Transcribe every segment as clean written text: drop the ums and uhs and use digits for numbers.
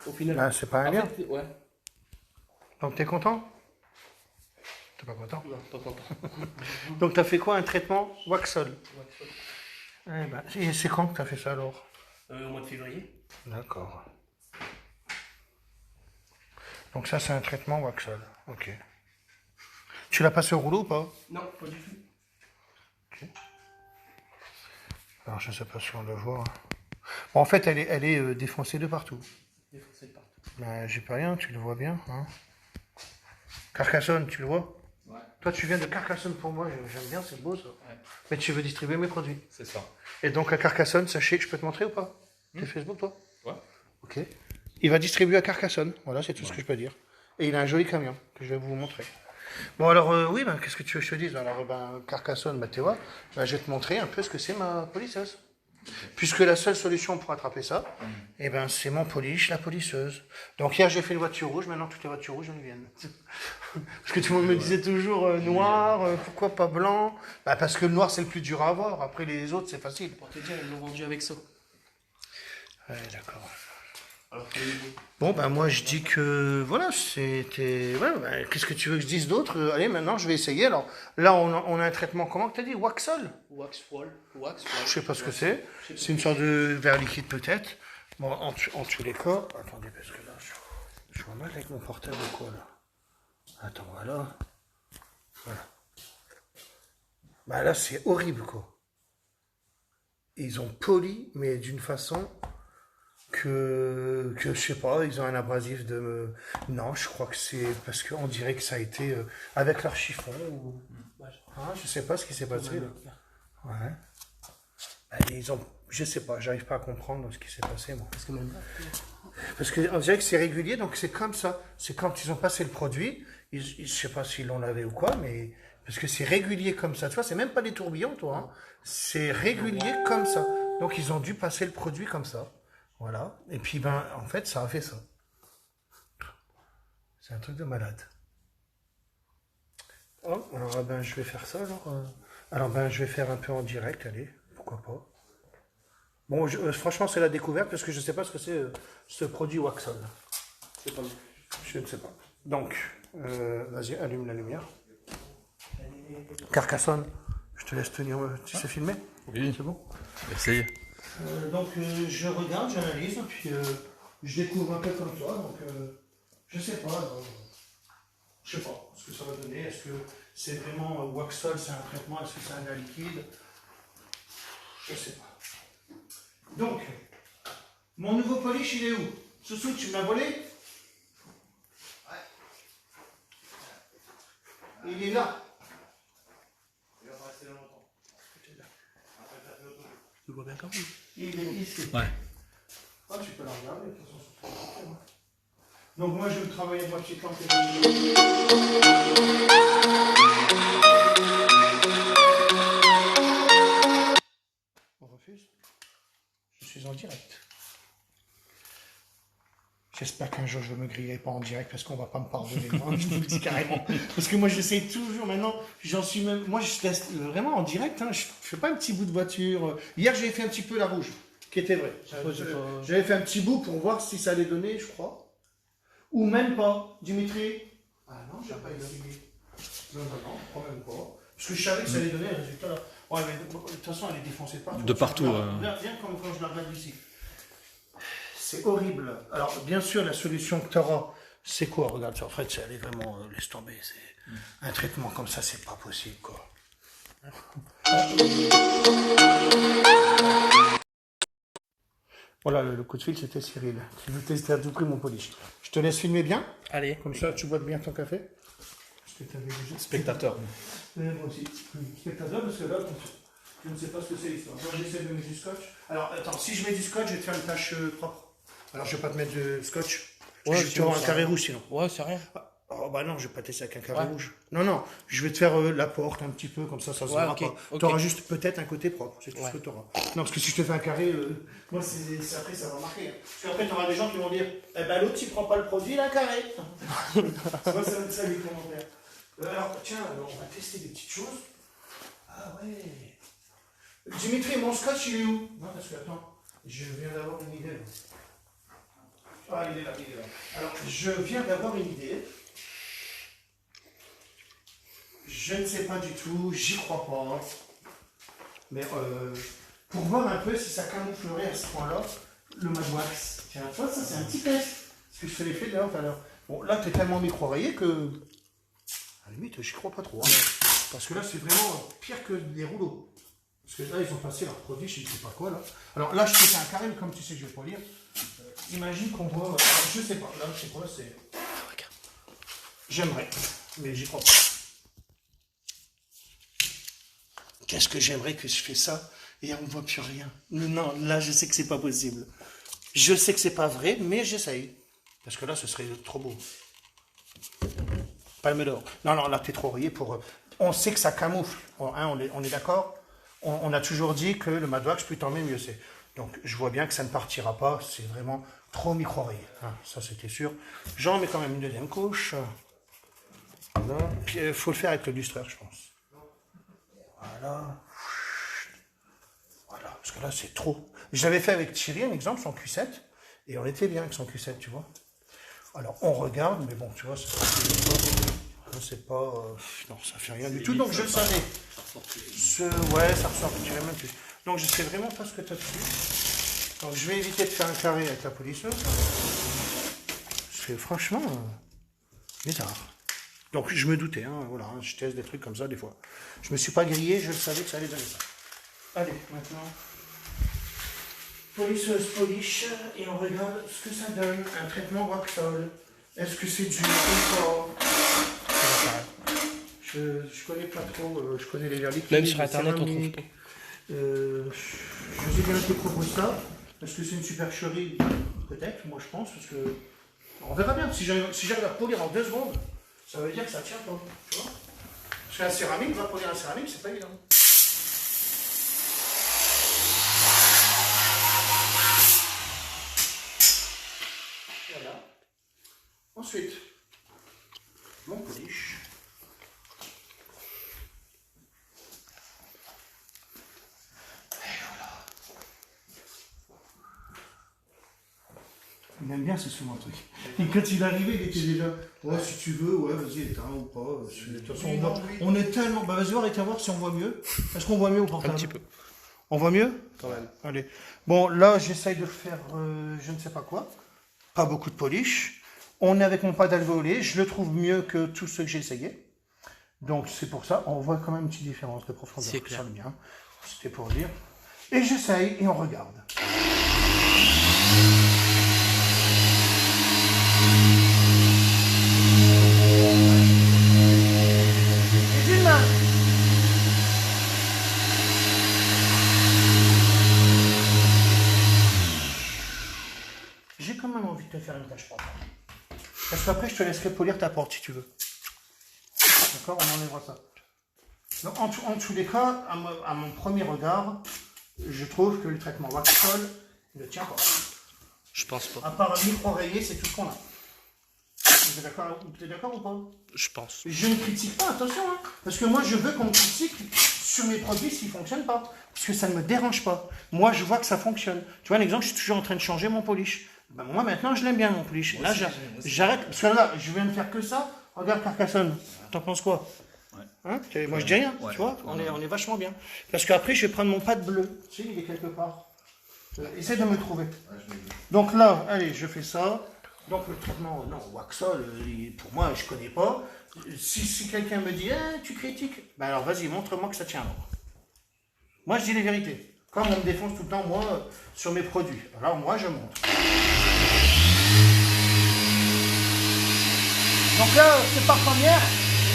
Au final. Ah, c'est pas un lien. Ouais. Donc t'es content? T'es pas content? Non, pas content. Donc t'as fait quoi? Un traitement Waxol? Ouais, ça. Eh ben, et c'est quand que t'as fait ça alors? Au mois de février. D'accord. Donc ça c'est un traitement Waxol. Ok. Tu l'as passé au rouleau ou pas? Non, pas du tout. Ok. Alors je sais pas si on le voit. Bon, en fait elle est défoncée de partout. Défoncé de partout. Ben, j'ai pas rien, tu le vois bien. Hein. Carcassonne, tu le vois? Ouais. Toi tu viens de Carcassonne pour moi, j'aime bien, c'est beau ça. Ouais. Mais tu veux distribuer mes produits. C'est ça. Et donc à Carcassonne, sachez que je peux te montrer ou pas? T'es Facebook toi? Ouais. Ok. Il va distribuer à Carcassonne, voilà c'est tout ce que je peux dire. Et il a un joli camion que je vais vous montrer. Bon alors oui, ben, qu'est-ce que tu veux que je te dise? Alors ben, Carcassonne, ben, tu vois, ben, je vais te montrer un peu ce que c'est ma polisseuse. Puisque la seule solution pour attraper ça, eh ben, c'est mon polish, la polisseuse. Donc hier j'ai fait une voiture rouge, maintenant toutes les voitures rouges elles viennent. Parce que tout le monde me disait toujours noir, pourquoi pas blanc? Bah, parce que le noir c'est le plus dur à avoir, après les autres c'est facile. Pour te dire, ils l'ont vendu avec ça. Ouais, d'accord. Alors, Bon, ben moi je dis que voilà, c'était. Ouais, ben, qu'est-ce que tu veux que je dise d'autre? Allez, maintenant je vais essayer. Alors là, on a un traitement, comment que tu as dit? Waxol? Waxwall. Je sais pas ce que c'est. C'est une sorte de verre liquide peut-être. Bon, en tous les cas. Attendez, parce que là, je vois mal avec mon portable ou quoi là. Attends, voilà. Voilà. Bah là, c'est horrible quoi. Ils ont poli, mais d'une façon. Que je sais pas, ils ont un abrasif de... Non, je crois que c'est parce qu'on dirait que ça a été avec leur chiffon ou... Hein, je sais pas ce qui s'est passé là. Ouais. Ils ont... Je sais pas, j'arrive pas à comprendre ce qui s'est passé moi. Parce que même Parce qu'on dirait que c'est régulier, donc c'est comme ça. C'est quand ils ont passé le produit, je sais pas s'ils l'ont lavé ou quoi, mais... Parce que c'est régulier comme ça. Tu vois, c'est même pas des tourbillons, toi. Hein. C'est régulier comme ça. Donc ils ont dû passer le produit comme ça. Voilà. Et puis, ben, en fait, ça a fait ça. C'est un truc de malade. Oh, alors, ben, je vais faire ça, alors. Alors, ben, je vais faire un peu en direct, allez. Pourquoi pas. Bon, franchement, c'est la découverte, parce que je ne sais pas ce que c'est, ce produit Waxol. c'est pas Je ne sais pas. Donc, vas-y, allume la lumière. Carcassonne, je te laisse tenir. Tu sais filmer? Oui, C'est bon? essayez. Donc je regarde, j'analyse, puis je découvre un peu comme toi. Donc je sais pas, je sais pas ce que ça va donner. Est-ce que c'est vraiment Waxol, c'est un traitement? Est-ce que c'est un gaz liquide? Je sais pas. Donc, mon nouveau polish, il est où? Soussou, tu me l'as volé? Ouais. Il est là. Tu vois bien quand même. Il est ici. Ouais. Ah, tu peux la regarder, de toute façon, c'est très bien. Donc moi, je vais travailler avec ma petite lampe. On refuse? Je suis en direct. J'espère qu'un jour je ne me grillerai pas en direct parce qu'on ne va pas me pardonner. Moi, je vous le dis carrément. Parce que moi, j'essaie toujours maintenant. J'en suis même. Moi, je teste vraiment en direct. Hein, je ne fais pas un petit bout de voiture. Hier, j'ai fait un petit peu la rouge, qui était vrai. J'avais fait un petit bout pour voir si ça allait donner, je crois. Ou même pas. Dimitri? Ah non, je n'ai pas essayé. Non, quand même pas. Parce que je savais que ça allait donner un résultat. Ouais, mais de toute façon, elle est défoncée de partout. De partout. Viens comme quand je la regarde ici. C'est horrible. Alors, bien sûr, la solution que tu auras, c'est quoi? Regarde ça. En fait, elle est vraiment. Laisse tomber. C'est un traitement comme ça, c'est pas possible, quoi. Voilà, le coup de fil, c'était Cyril. Qui veut tester à tout prix mon polish. Je te laisse filmer bien. Allez. Comme ça, tu bois bien ton café. Parce que tu avais déjà... Spectateur. Moi aussi. Spectateur, parce que là, je ne sais pas ce que c'est l'histoire. Moi, j'essaie de mettre du scotch. Alors, attends, si je mets du scotch, je vais te faire une tache propre. Alors, je vais pas te mettre de scotch. Ouais, Tu auras un carré rouge sinon. Ouais, c'est rien. Oh bah non, je vais pas tester avec un carré Ouais. rouge. Non, non, je vais te faire la porte un petit peu, comme ça se Ouais, verra ok, pas. ok. Tu auras juste peut-être un côté propre, c'est tout Ouais. ce que tu auras. Non, parce que si je te fais un carré, moi, après, ça va marquer. Hein. Parce qu'après, tu auras des gens qui vont dire, eh ben l'autre, il prend pas le produit, il a un carré. Moi, ça va être ça les commentaires. Alors, tiens, on va tester des petites choses. Ah ouais. Dimitri, mon scotch, il est où? Non, parce que, attends, je viens d'avoir une idée. Là. Ah, il est là, il est là. Alors, je viens d'avoir une idée. Je ne sais pas du tout, j'y crois pas. Mais pour voir un peu si ça camouflerait à ce point-là le Mad Wax. Tiens, toi, ça c'est un petit test. Parce que je te l'ai fait d'ailleurs tout à l'heure. Bon, là, tu es tellement micro-rayé que. À la limite, j'y crois pas trop. Hein. Parce que là, c'est vraiment pire que des rouleaux. Parce que là, ils ont passé leur produit, je ne sais pas quoi là. Alors là, je fais un carré, comme tu sais que je vais pas lire. Imagine qu'on voit. Je sais pas, là, je sais quoi, c'est. J'aimerais, mais j'y crois pas. Qu'est-ce que j'aimerais que je fais ça et on ne voit plus rien. Non, là, je sais que c'est pas possible. Je sais que c'est pas vrai, mais j'essaye. Parce que là, ce serait trop beau. Palme d'or. Non, non, là, t'es trop rayé pour... On sait que ça camoufle. Bon, hein, on est d'accord. On a toujours dit que le Mad Wax, plus t'en mets, mieux c'est. Donc, je vois bien que ça ne partira pas. C'est vraiment trop micro-rayé. Hein, ça, c'était sûr. J'en mets quand même une deuxième couche. Voilà. Puis, il faut le faire avec le lustreur, je pense. Voilà. Voilà, parce que là, c'est trop. Je l'avais fait avec Thierry, un exemple, son Q7, et on était bien avec son Q7, tu vois. Alors, on regarde, mais bon, tu vois, c'est pas... non, ça fait rien du tout, donc je le savais. Ouais, ça ressortirait même plus. Donc, je sais vraiment pas ce que tu as dessus. Donc, je vais éviter de faire un carré avec la polisseuse. C'est franchement bizarre. Donc, je me doutais, hein, voilà, hein, je teste des trucs comme ça des fois. Je me suis pas grillé, je savais que ça allait donner ça. Allez, maintenant, polisseuse polish, et on regarde ce que ça donne. Un traitement Waxol. Est-ce que c'est dur ou pas? Je connais pas trop, je connais les vernis. Même sur internet, on trouve pas. Je sais bien qui propose ça. Est-ce que c'est une supercherie? Peut-être, moi je pense, parce que... On verra bien. Si j'arrive à polir en 2 secondes, ça veut dire que ça tient pas, tu vois. Parce qu'un céramique, va polir un céramique, c'est pas évident. Voilà. Ensuite, mon polish. Et voilà. Il aime bien ce souvent truc. Et quand il est arrivé, il était déjà. Ouais, si tu veux, ouais, vas-y, éteins ou pas. De toute façon, on est tellement. Bah, vas-y, arrête à voir si on voit mieux. Est-ce qu'on voit mieux au portable? Un petit peu. On voit mieux? Quand même. Allez. Bon, là, j'essaye de faire je ne sais pas quoi. Pas beaucoup de polish. On est avec mon pâte alvéolé. Je le trouve mieux que tous ceux que j'ai essayé. Donc, c'est pour ça. On voit quand même une petite différence de profondeur. C'est clair. Ça, bien. C'était pour dire. Et j'essaye et on regarde. Et d'une main. J'ai quand même envie de te faire une tâche propre. Parce qu'après, je te laisserai polir ta porte si tu veux. D'accord, on enlèvera ça. Donc, en tous les cas, à mon premier regard, je trouve que le traitement Waxol ne tient pas. Je pense pas. À part un micro-rayé, c'est tout ce qu'on a. Vous êtes d'accord ou pas? Je pense. Je ne critique pas, attention, hein, parce que moi je veux qu'on me critique sur mes produits s'ils ne fonctionnent pas, parce que ça ne me dérange pas. Moi je vois que ça fonctionne. Tu vois, un exemple, je suis toujours en train de changer mon polish. Ben, moi maintenant je l'aime bien mon polish. Là j'arrête, parce que là je viens de faire que ça. Regarde Carcassonne, t'en penses quoi? Hein, moi je dis rien, tu vois, on est vachement bien. Parce qu'après je vais prendre mon pad bleu, tu sais, il est quelque part. Essaie de me trouver. Donc là, allez, je fais ça. Donc le traitement, non, Waxol, pour moi, je connais pas. Si quelqu'un me dit, tu critiques, ben alors vas-y, montre-moi que ça tient. Alors. Moi, je dis les vérités. Comme on me défonce tout le temps, moi, sur mes produits. Alors moi, je montre. Donc là, c'est pas première.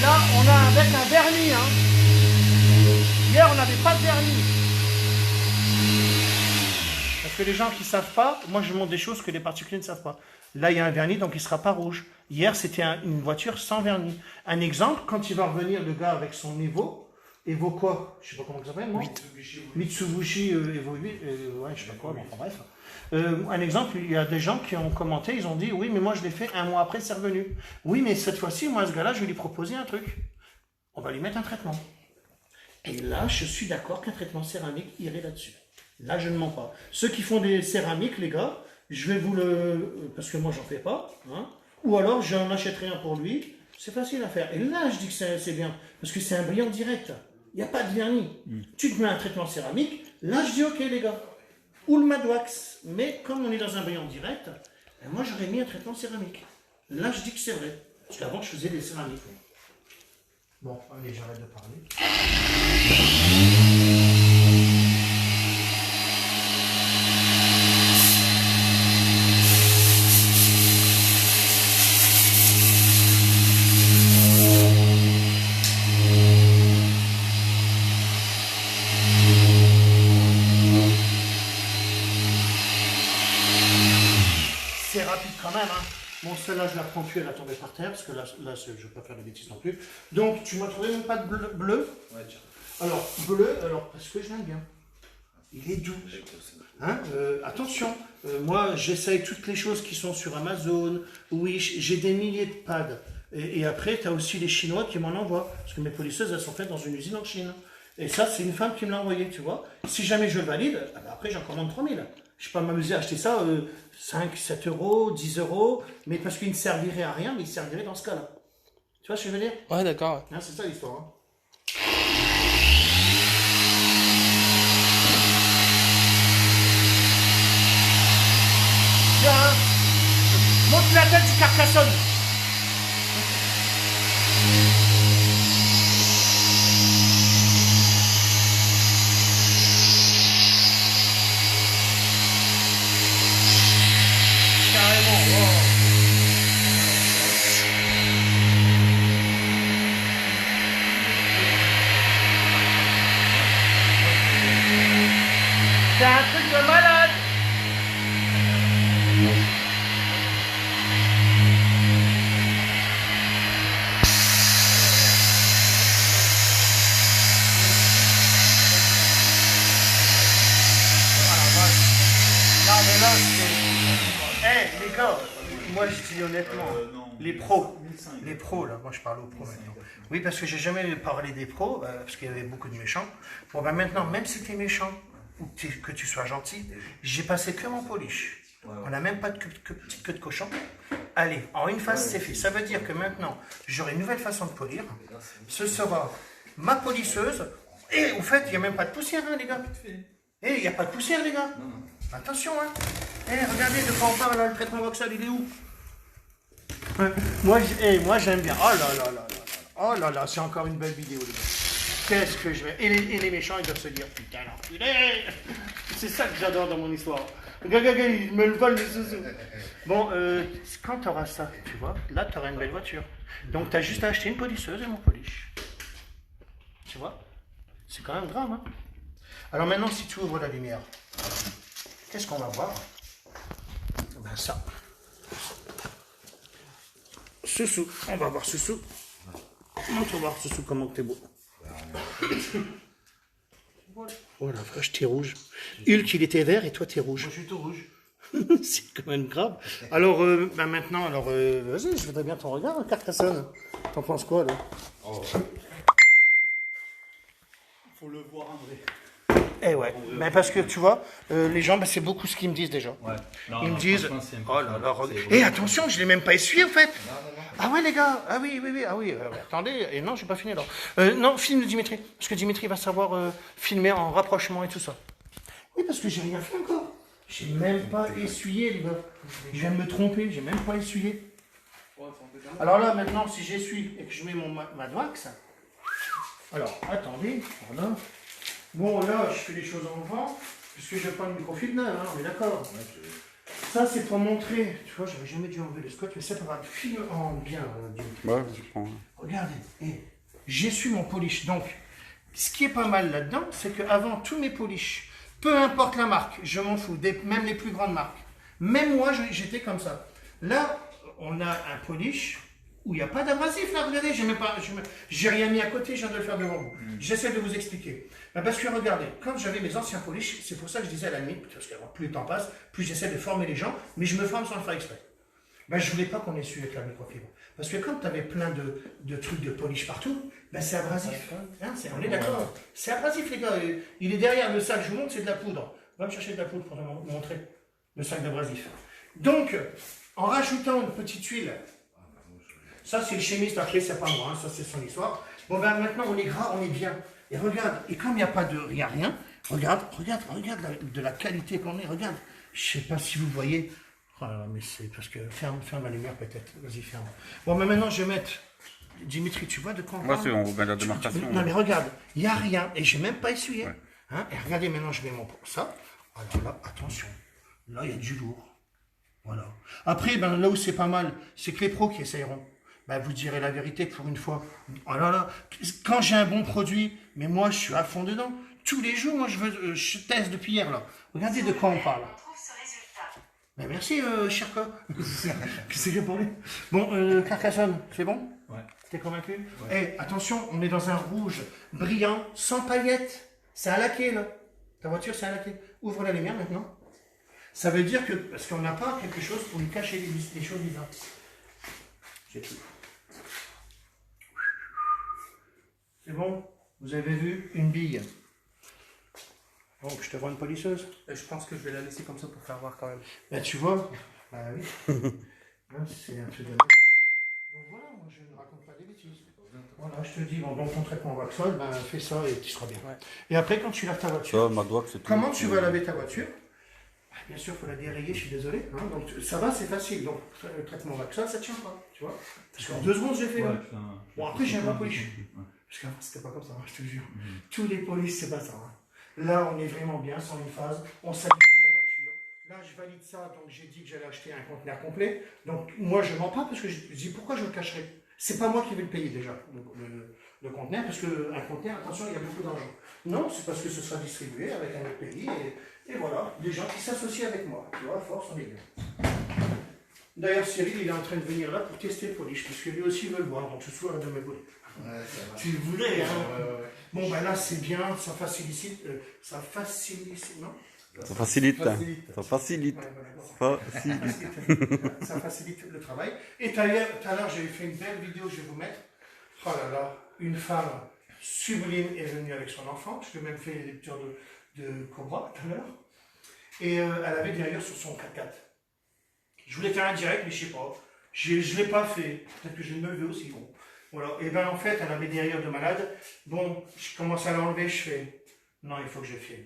Là, on a avec un vernis. Hein. Hier, on n'avait pas de vernis. Parce que les gens qui ne savent pas, moi je montre des choses que les particuliers ne savent pas. Là, il y a un vernis, donc il ne sera pas rouge. Hier, c'était une voiture sans vernis. Un exemple, quand il va revenir, le gars avec son Evo quoi? Je ne sais pas comment ça s'appelle, moi. Mitsubishi Evo 8, ouais, je ne sais pas quoi, mais enfin bref. Un exemple, il y a des gens qui ont commenté, ils ont dit, oui, mais moi je l'ai fait 1 mois après, c'est revenu. Oui, mais cette fois-ci, moi, ce gars-là, je vais lui proposer un truc. On va lui mettre un traitement. Et là, je suis d'accord qu'un traitement céramique irait là-dessus. Là, je ne mens pas. Ceux qui font des céramiques, les gars, je vais vous le... Parce que moi, j'en fais pas. Hein. Ou alors, j'en achèterai un pour lui. C'est facile à faire. Et là, je dis que c'est bien. Parce que c'est un brillant direct. Il n'y a pas de vernis. Tu te mets un traitement céramique. Là, je dis OK, les gars. Ou le mat wax. Mais comme on est dans un brillant direct, ben moi, j'aurais mis un traitement céramique. Là, je dis que c'est vrai. Parce qu'avant, je faisais des céramiques. Bon, allez, j'arrête de parler. C'est rapide quand même, hein. Bon, celle-là, je la prends plus, elle a tombé par terre, parce que là je ne vais pas faire de bêtises non plus. Donc, tu m'as trouvé mon pâte bleu. Ouais, tiens. Alors, bleu, parce que je l'aime bien. Il est doux. Hein, attention, moi, j'essaye toutes les choses qui sont sur Amazon. Oui, j'ai des milliers de pads. Et après, tu as aussi les Chinois qui m'en envoient. Parce que mes polisseuses, elles sont faites dans une usine en Chine. Et ça, c'est une femme qui me l'a envoyé, tu vois. Si jamais je le valide, après, j'en commande 3000. Je ne vais pas m'amuser à acheter ça 5, 7 euros, 10 euros, mais parce qu'il ne servirait à rien, mais il servirait dans ce cas-là. Tu vois ce que je veux dire? Ouais, d'accord. Hein, c'est ça l'histoire. Hein. Tiens, monte la tête du Carcassonne. C'est un truc de malade. Non mais là c'est... les gars, moi je dis honnêtement, les pros là, moi je parle aux pros maintenant. Oui, parce que j'ai jamais parlé des pros, parce qu'il y avait beaucoup de méchants. Bon ben maintenant, même si tu es méchant, ou que tu sois gentil, j'ai passé que mon polish. On n'a même pas de petite queue de cochon. Allez, en une phase, c'est fait. Ça veut dire que maintenant, j'aurai une nouvelle façon de polir. Ce sera ma polisseuse. Et au fait, il n'y a même pas de poussière, hein, les gars. Et il n'y a pas de poussière, les gars. Attention, hein. Regardez de quoi on parle, là, le traitement voxel, il est où? Moi, j'aime bien. Oh là là là là. Oh là là, c'est encore une belle vidéo, les gars. Qu'est-ce que je vais... Et les méchants, ils doivent se dire, putain, l'enculé. C'est ça que j'adore dans mon histoire. Gaga, ils me le volent, les zouzous. Bon, quand tu auras ça, tu vois, là, tu auras une belle voiture. Donc, tu as juste à acheter une polisseuse et mon polish. Tu vois? C'est quand même grave, hein? Alors maintenant, si tu ouvres la lumière, qu'est-ce qu'on va voir? Ben ça. Soussou, on va voir Soussou. Montre voir Soussou comment t'es beau. Oh la vache, t'es rouge. Hulk, il était vert et toi t'es rouge. Moi, je suis tout rouge. C'est quand même grave. Alors, maintenant, vas-y, je voudrais bien ton regard, Carcassonne. T'en penses quoi, là? Faut le voir en vrai. Eh ouais, mais parce que tu vois, les gens, c'est beaucoup ce qu'ils me disent déjà. Ouais. Non, Ils non, me disent, franchement, c'est oh là là, important. et attention, je l'ai même pas essuyé en fait. Non. Ah ouais les gars, ah oui, attendez, et non, j'ai pas fini alors. Non, filme Dimitri, parce que Dimitri va savoir filmer en rapprochement et tout ça. Oui, parce que j'ai rien fait encore. J'ai même pas essuyé les gars. Je viens de me tromper, j'ai même pas essuyé. Alors là, maintenant, si j'essuie et que je mets mon Mad Wax, alors attendez, voilà. Bon là, je fais les choses en vent, puisque je prends le microfilm, hein, on est d'accord. Ça, c'est pour montrer. Tu vois, j'avais jamais dû enlever le scotch, mais c'est pas grave. Filme en bien. Ouais, je prends. Regardez, j'essuie mon polish. Donc, ce qui est pas mal là-dedans, c'est qu'avant, tous mes polish, peu importe la marque, je m'en fous, même les plus grandes marques. Même moi, j'étais comme ça. Là, on a un polish où il n'y a pas d'abrasif. Là, regardez, j'ai rien mis à côté, je viens de le faire devant vous. J'essaie de vous expliquer. Parce que regardez, quand j'avais mes anciens polish, c'est pour ça que je disais à la limite, parce que plus le temps passe, plus j'essaie de former les gens, mais je me forme sans le faire exprès. Je ne voulais pas qu'on essuie avec la microfibre. Parce que quand tu avais plein de trucs de polish partout, c'est abrasif. Hein, on est d'accord. C'est abrasif, les gars. Il est derrière le sac, je vous montre, c'est de la poudre. Va me chercher de la poudre pour te montrer. le sac d'abrasif. Donc, en rajoutant une petite huile, ça c'est le chimiste après, c'est pas moi, hein, ça c'est son histoire. Bon ben maintenant on est gras, on est bien. Et regarde, et comme il n'y a pas de rien, regarde de la qualité qu'on est, regarde. Je sais pas si vous voyez. Oh là là, mais c'est parce que ferme la lumière peut-être. Vas-y, ferme. Bon, mais maintenant je vais mettre. Dimitri, tu vois de quoi on Moi, parle? c'est on remet la démarcation. Non, mais regarde, il n'y a rien. Et j'ai même pas essuyé. Hein, et regardez, maintenant je mets mon. Ça. Alors là, attention. Là, il y a du lourd. Voilà. Après, ben, là où c'est pas mal, c'est que les pros qui essayeront. Ben, vous direz la vérité pour une fois. Oh là là. Quand j'ai un bon produit, mais moi je suis à fond dedans. Tous les jours, moi je teste depuis hier là. Regardez de quoi on parle. Ben, merci, Cherka. Qu'est-ce que j'ai parlé? Bon, Carcassonne, c'est bon? Ouais. T'es convaincu? Eh, attention, on est dans un rouge brillant, sans paillettes. C'est à laquer là. Ta voiture, c'est à laquer. Ouvre la lumière maintenant. Ça veut dire que, parce qu'on n'a pas quelque chose pour lui cacher les choses bizarres. J'ai tout. C'est bon? Vous avez vu une bille. Donc, je te vois une polisseuse. Je pense que je vais la laisser comme ça pour faire voir quand même. Ben, tu vois? Bah oui. Hein, c'est un truc de... Donc voilà, moi je ne raconte pas des bêtises. Voilà, je te dis, bon, dans ton traitement Waxol, ben fais ça et tu seras bien. Ouais. Et après, quand tu laves ta voiture, Ça, ma doigt, c'est tout. comment tu vas laver ta voiture? Bien sûr, il faut la dérayer, je suis désolé. Hein, donc ça va, c'est facile. Donc le traitement Waxol, ça ne tient pas, tu vois. Parce qu'en 2 secondes, j'ai fait là. Bon, après, j'ai un bon polish. Parce qu'avant, c'était pas comme ça, hein, je te jure. Tous les polices, c'est pas ça. Hein. Là, on est vraiment bien, sans une phase. On s'habitue la voiture. Là, je valide ça, donc j'ai dit que j'allais acheter un conteneur complet. Donc, moi, je mens pas parce que je dis pourquoi je le cacherais. C'est pas moi qui vais le payer déjà, le conteneur, parce qu'un conteneur, attention, il y a beaucoup d'argent. Non, c'est parce que ce sera distribué avec un autre pays. Et voilà, des gens qui s'associent avec moi. Tu vois, à force, on est bien. D'ailleurs, Cyril, il est en train de venir là pour tester le polish, parce que lui aussi veut le voir, donc je suis de mes boules. Ouais, ça va. Tu le voulais, hein? Ouais. Bon, ben là, c'est bien, ça facilite, non? Ça facilite. Facilite. Ça facilite. Ouais, voilà, bon. Facilite. Ça facilite le travail. Et tout à l'heure, j'ai fait une belle vidéo, je vais vous mettre. Oh là là, une femme sublime est venue avec son enfant. Je lui ai même fait les lectures de Cobra tout à l'heure. Et elle avait des rayures sur son 4x4. Je voulais faire un direct, mais je sais pas. Je ne l'ai pas fait. Peut-être que je vais me lever aussi. Bon. Voilà. Et bien en fait, elle avait des rayures de malade. Bon, je commence à l'enlever, je fais non, il faut que je filme.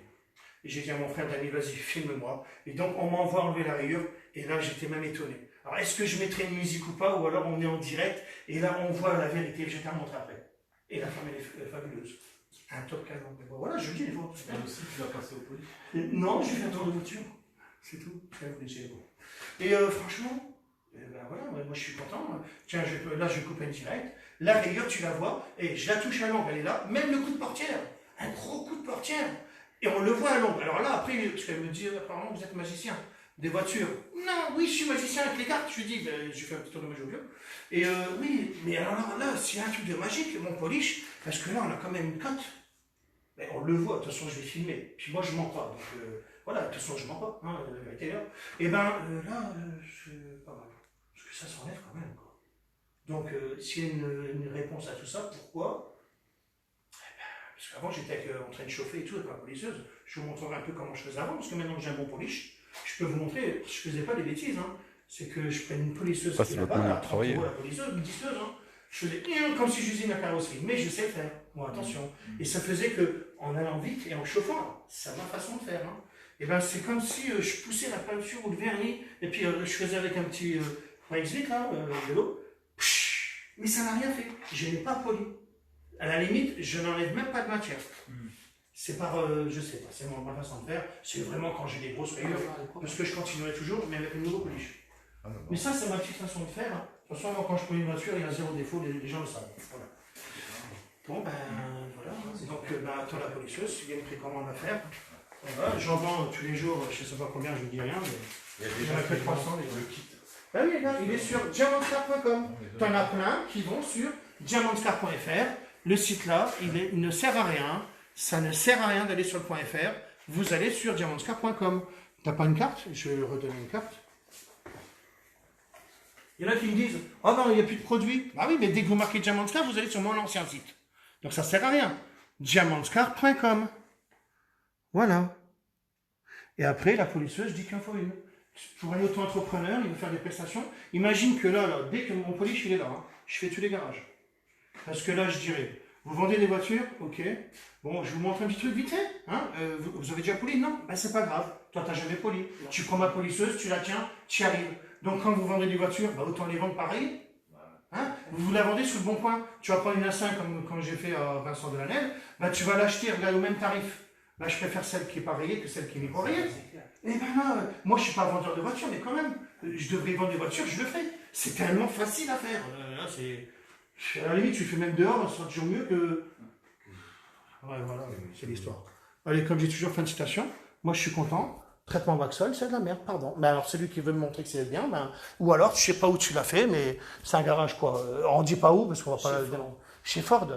Et j'ai dit à mon frère Dani, vas-y, filme-moi. Et donc, on m'envoie enlever la rayure. Et là, j'étais même étonné. Alors, est-ce que je mettrai une musique ou pas? Ou alors, on est en direct. Et là, on voit la vérité. Je vais te la montrer après. Et la femme, elle est fabuleuse. Un top canon. Bon, voilà, je le dis, il faut. Et aussi, tu vas passer au police. Non, j'ai fait un tour de voiture. C'est tout. C'est bon. Et franchement, ben voilà, moi, je suis content. Tiens, là, je coupe un direct. La rayure, tu la vois. Et je la touche à l'ombre, elle est là. Même le coup de portière. Un gros coup de portière. Et on le voit à l'ombre. Alors là, après, parce qu'elle me dit, apparemment, vous êtes magicien des voitures. Non, oui, je suis magicien avec les cartes. Je lui dis, ben, je fais un petit tour de magie au lieu. Et oui, mais alors là, c'est un truc de magique, mon polish, parce que là, on a quand même une cote. Ben, on le voit, de toute façon, je vais filmer. Puis moi, je mens pas. Donc voilà, de toute façon, je mens pas. Hein, la vérité est là. Et ben là, c'est pas mal. Parce que ça s'enlève quand même. Quoi. Donc, s'il y a une réponse à tout ça, pourquoi? Parce qu'avant, j'étais en train de chauffer et tout avec ma polisseuse. Je vous montrerai un peu comment je faisais avant, parce que maintenant que j'ai un bon polish, je peux vous montrer, je faisais pas des bêtises. Hein. C'est que je prenais une polisseuse Ça, c'est votre manière de travailler. la polisseuse, une disseuse. Hein. Je faisais comme si j'usais ma carrosserie, mais je sais le faire. Bon, attention. Et ça faisait que, en allant vite et en chauffant, c'est ma façon de faire. Hein. Et ben, c'est comme si je poussais la peinture ou le vernis, et puis je faisais avec un petit X8 là, de l'eau. Mais ça n'a rien fait. Je n'ai pas poli. À la limite, je n'enlève même pas de matière. C'est par, je sais pas, c'est ma façon de faire. C'est vraiment quand j'ai des grosses rayures, parce que je continuerai toujours, mais avec un nouveau polish. Mais ça, c'est ma petite façon de faire. Hein. De toute façon, moi, quand je polis une voiture, il y a zéro défaut, les gens le savent. Voilà. Bon, ben, voilà. Donc, attends la polisseuse, il y a une précommande à faire. Voilà. J'en vends tous les jours, je ne sais pas combien, je ne dis rien, mais il y en a que 300. Le kit. Ben oui, là, il est sur diamantscar.com. Tu en as plein qui vont sur diamantscar.fr. Le site là, il ne sert à rien. Ça ne sert à rien d'aller sur le .fr. Vous allez sur diamantscar.com. T'as pas une carte? Je vais redonner une carte. Il y en a qui me disent, oh non, il n'y a plus de produits. Bah oui, mais dès que vous marquez Diamantscar, vous allez sur mon ancien site. Donc ça sert à rien. Diamantscar.com. Voilà. Et après, la polisseuse dit qu'il en faut une. pour un auto-entrepreneur, il veut faire des prestations. Imagine que là, dès que mon polish il est là, hein, je fais tous les garages. Parce que là, je dirais, vous vendez des voitures, ok. Bon, je vous montre un petit truc vite fait. Hein. Vous avez déjà poli? Non, ben, c'est pas grave. Toi, tu n'as jamais poli. Tu prends ma polisseuse, tu la tiens, tu y arrives. Donc, quand vous vendez des voitures, ben, autant les vendre pareil. Hein. Vous la vendez sous le bon coin. Tu vas prendre une A5 comme j'ai fait à Vincent Delanelle, ben, tu vas l'acheter, regarde, au même tarif. Là, je préfère celle qui est pas rayée que celle qui n'est pas rayée. Et ben là, moi, je suis pas vendeur de voitures, mais quand même, je devrais vendre des voitures, je le fais. C'est tellement facile à faire. Là, c'est... À la limite, tu fais même dehors, ça sera toujours mieux que... Ouais, voilà, c'est l'histoire. Allez, comme j'ai toujours fin de citation, moi je suis content. Traitement Waxol, c'est de la merde, pardon. Ben alors, celui qui veut me montrer que c'est bien, ben... Ou alors, tu sais pas où tu l'as fait, mais c'est un garage, quoi. On dit pas où, parce qu'on va pas... Chez Ford.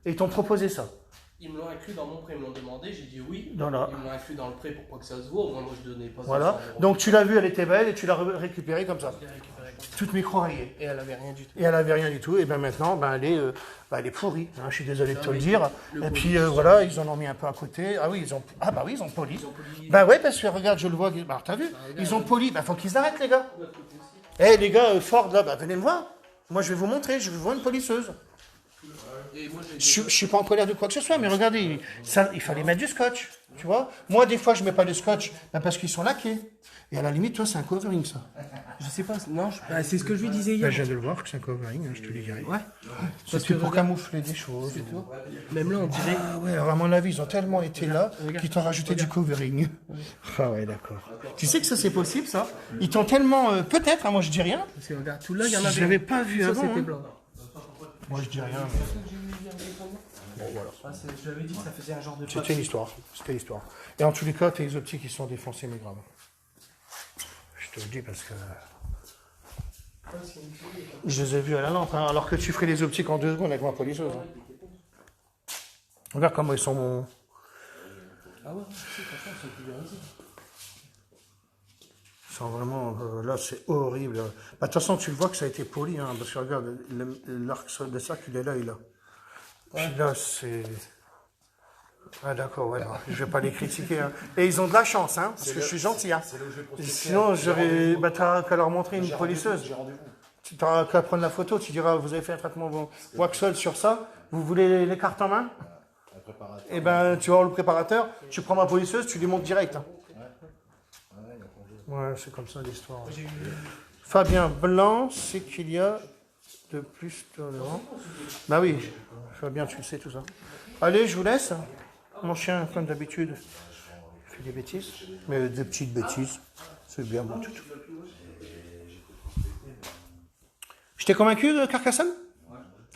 Et ils t'ont proposé ça. Ils me l'ont inclus dans mon prêt, ils me l'ont demandé, j'ai dit oui. Voilà. Ils me l'ont inclus dans le prêt pour pas que ça se voit, au moins moi je donnais pas 500 Voilà. €. Donc tu l'as vue, elle était belle et tu l'as récupérée comme ça. Je l'ai récupéré comme ça. Toute micro-rayée. Et elle avait rien du tout. Et elle avait rien du tout. Et ben maintenant, ben elle est pourrie. Hein, je suis désolé de te le oui, dire. le Et poli, puis voilà, ils en ont mis un peu à côté. Ah oui, ils ont poli. Ils ont poli Ben ouais, parce que regarde, je le vois. Ben, t'as vu? Ils ont poli. Ben faut qu'ils arrêtent, les gars. de l'autre côté aussi. Eh les gars, Ford là, ben, venez me voir. Moi je vais vous montrer. Je vais vous voir une polisseuse. Et moi j'ai Je suis pas en colère de quoi que ce soit, mais regardez, il fallait mettre du scotch. Tu vois? Moi, des fois, je mets pas de scotch ben, parce qu'ils sont laqués. Et à la limite, toi, c'est un covering, ça. Je sais pas, non, c'est ce que je lui disais hier. Ben, je viens de le voir que c'est un covering, hein, je te le dirai. Ouais. Parce que pour camoufler des choses et tout. Même là on dirait. Ah ouais, alors à mon avis, ils ont tellement été là qu'ils t'ont rajouté du covering. Ah ouais, d'accord. Tu sais que ça, c'est possible, ça? Ils t'ont tellement... peut-être, hein, moi je dis rien. Parce que regarde, tout là, il y en avait. Je l'avais pas vu Ça avant. c'était Hein. blanc. Moi je dis rien. Bon voilà. Je l'avais dit que ça faisait un genre de. C'était une histoire. C'était l'histoire. Et en tous les cas, tes optiques, ils sont défoncés, mais grave. Je te le dis parce que... Je les ai vus à la lampe, hein, alors que tu ferais les optiques en 2 secondes avec ma polisseuse. Hein. Regarde comment ils sont... Ah ouais, si, franchement, ils sont pulvérisés. Ils sont vraiment... là, c'est horrible. Bah, de toute façon, tu le vois que ça a été poli, hein, parce que regarde, l'arc de cercle, il est là, il est là. Puis là, c'est... Ah d'accord, ouais, non, je vais pas les critiquer. Hein. Et ils ont de la chance, hein, parce que je suis gentil. Hein. Sinon, j'aurais... Bah, t'as qu'à leur montrer une polisseuse. Tu n'auras qu'à prendre la photo, tu diras, vous avez fait un traitement Waxol sur ça, vous voulez les cartes en main? Et ben, tu vas voir le préparateur, tu prends ma polisseuse, tu lui montes direct. Hein. Ouais, c'est comme ça l'histoire. Fabien Blanc, c'est qu'il y a de plus tolérant. Bah oui, Fabien, tu le sais tout ça. Allez, je vous laisse. Mon chien, comme d'habitude, fait des bêtises, mais des petites bêtises. C'est bien bon tout. Je t'ai convaincu, Carcassonne?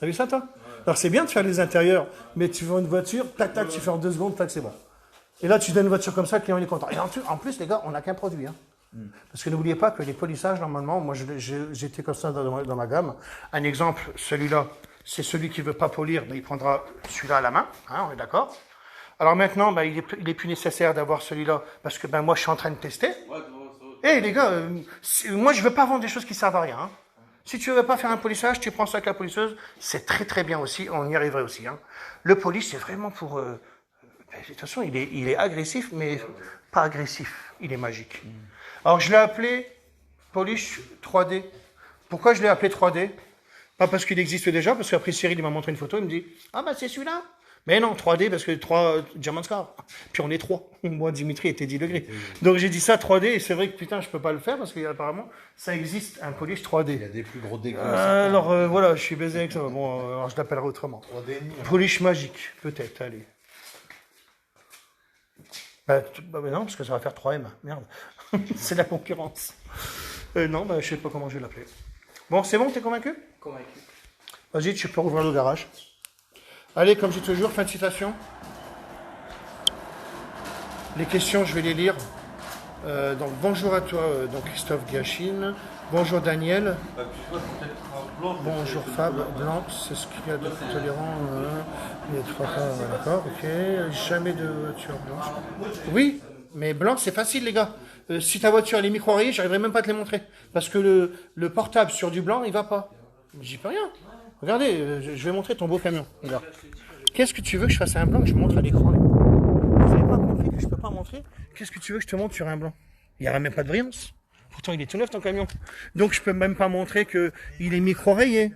T'as vu ça, toi? Alors, c'est bien de faire les intérieurs, mais tu vends une voiture, tac, tac, tu fais en 2 secondes, tac, c'est bon. Et là, tu donnes une voiture comme ça, le client il est content. Et en plus, les gars, on n'a qu'un produit. Hein. Parce que n'oubliez pas que les polissages, normalement, moi, j'étais comme ça dans ma gamme. Un exemple, celui-là, c'est celui qui ne veut pas polir, mais il prendra celui-là à la main, hein, on est d'accord? Alors maintenant, ben, il est plus nécessaire d'avoir celui-là, parce que ben, moi, je suis en train de tester. Eh les gars, moi, je ne veux pas vendre des choses qui servent à rien. Hein. Si tu ne veux pas faire un polissage, tu prends ça avec la polisseuse, c'est très très bien aussi, on y arriverait aussi. Hein. Le polish, c'est vraiment pour... de toute façon, il est agressif, mais pas agressif, il est magique. Alors je l'ai appelé polish 3D. Pourquoi je l'ai appelé 3D? Pas parce qu'il existe déjà, parce qu'après Cyril il m'a montré une photo, il me dit « Ah bah c'est celui-là !» Mais non, 3D, parce que 3 German Scar. Puis on est 3. Moi, Dimitri était 10 degrés. Donc j'ai dit ça 3D, et c'est vrai que putain, je peux pas le faire, parce qu'apparemment, ça existe, un polish 3D. Il y a des plus gros dégâts. Alors voilà, je suis baisé avec ça. Bon, alors je l'appellerai autrement. 3D. Polish magique, peut-être, allez. Bah non, parce que ça va faire 3M. Merde. C'est la concurrence. Non, bah, je sais pas comment je vais l'appeler. Bon, c'est bon, t'es convaincu? Convaincu. Vas-y, tu peux rouvrir le garage. Allez, comme j'ai toujours, fin de citation. Les questions, je vais les lire. Donc, bonjour à toi, donc Christophe Gachine. Bonjour Daniel. Bonjour Fab. Blanc, c'est ce qu'il y a de plus tolérant. Les 3 cas, d'accord, ok. Jamais de voiture blanche. Oui, mais blanc, c'est facile, les gars. Si ta voiture elle est micro-rayée, j'arriverai même pas à te les montrer. Parce que le portable sur du blanc, il va pas. J'y peux rien. Regardez, je vais montrer ton beau camion. Regarde. Qu'est-ce que tu veux que je fasse à un blanc que je montre à l'écran? Vous n'avez pas compris que je peux pas montrer? Qu'est-ce que tu veux que je te montre sur un blanc? Il n'y aura même pas de brillance. Pourtant, il est tout neuf ton camion. Donc, je peux même pas montrer que il est micro-rayé.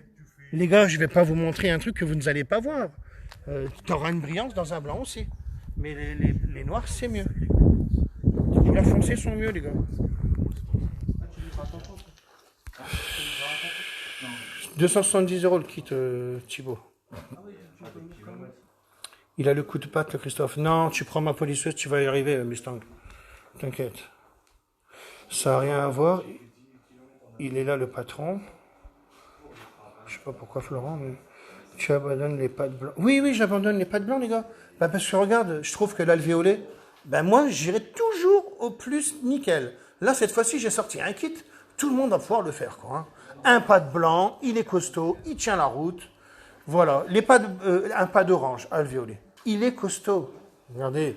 Les gars, je vais pas vous montrer un truc que vous n'allez pas voir. Tu auras une brillance dans un blanc aussi. Mais les noirs, c'est mieux. Les couleurs foncées sont mieux, les gars. 270 € le kit, Thibaut. Il a le coup de patte, le Christophe. Non, tu prends ma polisseuse, tu vas y arriver, Mustang. T'inquiète. Ça n'a rien à voir. Il est là, le patron. Je sais pas pourquoi, Florent, mais... Tu abandonnes les pattes blancs. Oui, j'abandonne les pattes blancs, les gars. Bah, parce que regarde, je trouve que l'alvéolé, ben moi, j'irai toujours au plus nickel. Là, cette fois-ci, j'ai sorti un kit. Tout le monde va pouvoir le faire, quoi. Hein. Un pad blanc, il est costaud, il tient la route. Voilà. Un pad orange, alvéolé. Il est costaud. Regardez.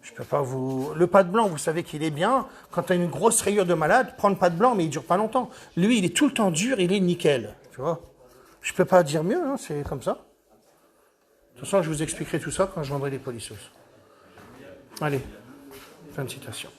Je peux pas vous... Le pad blanc, vous savez qu'il est bien. Quand tu as une grosse rayure de malade, prends le pad blanc, mais il dure pas longtemps. Lui, il est tout le temps dur, il est nickel. Tu vois. Je peux pas dire mieux, hein, c'est comme ça. De toute façon, je vous expliquerai tout ça quand je vendrai les polisseuses. Allez, fin de citation.